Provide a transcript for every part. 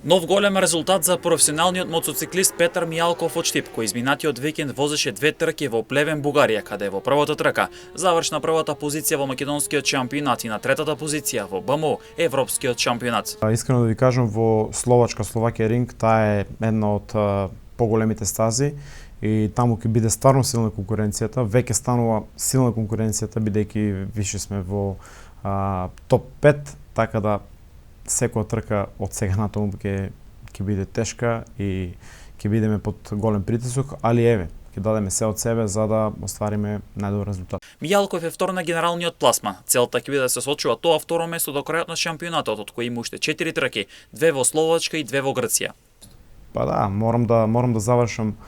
Нов голем резултат за професионалниот мотоциклист Петар Мијалков од Штип, кој изминатиот викенд возеше две трки во Плевен, Бугарија, каде во првата трка завршна првата позиција во македонскиот шампионат и на третата позиција во БМО европскиот шампионат. Искрено да ви кажам, во Словакија ринг, таа е една од поголемите стази и таму ќе биде стварно силна конкуренцијата, веќе станува силна конкуренцијата бидејќи више сме во топ 5, така да секоја трка од сега натаму ќе биде тешка и ќе бидеме под голем притисок, али еве, ќе дадеме се од себе за да оствариме најдобар резултат. Мијалков е втор на генералниот пласман. Целта ќе биде да се сочува тоа второ место до крајот на шампионатот, од кои има уште 4 трки, 2 во Словачка и 2 во Грција. Па да, морам да завршам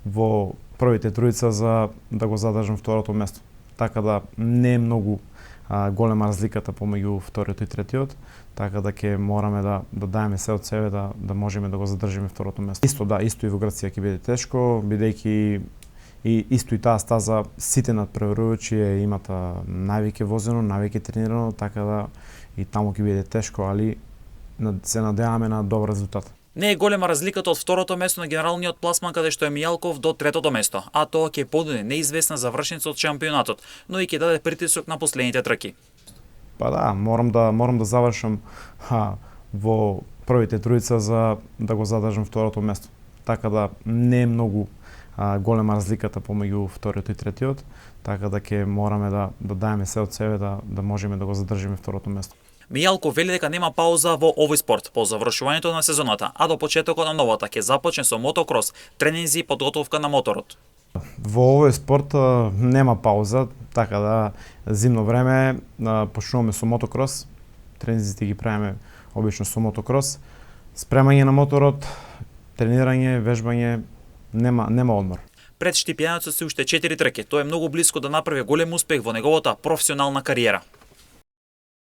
во првите тројца за да го задржам второто место. Така да не е многу голема разликата помеѓу вториот и третиот, така да ќе мораме да даеме се од себе да можеме да го задржиме второто место. Исто и во Грција ќе биде тешко, бидејќи и исто и таа стаза сите надпреварувачи имат највеќе возено, највеќе тренирано, така да и таму ќе биде тешко, али се надеваме на добар резултат. Не е голема разликата од второто место на генералниот пласман каде што е Мијалков до третото место, а тоа ќе подуне неизвестна завршница од шампионатот, но и ќе даде притисок на последните трки. Па да, морам да завршам во првите тројца за да го задржам второто место. Така да не е многу голема разликата помеѓу вториот и третиот, така да ќе мораме да даеме се од себе да можеме да го задржиме второто место. Мијалков вели дека нема пауза во овој спорт по завршувањето на сезоната, а до почетокот на новата ќе започне со мотокрос, тренинзи и подготовка на моторот. Во овој спорт нема пауза, така да зимно време почнуваме со мотокрос, тренинзите ги правиме обично со мотокрос, спремање на моторот, тренирање, вежбање, нема одмор. Пред Штипјанецот се уште 4 трки, тоа е многу блиско да направи голем успех во неговата професионална кариера.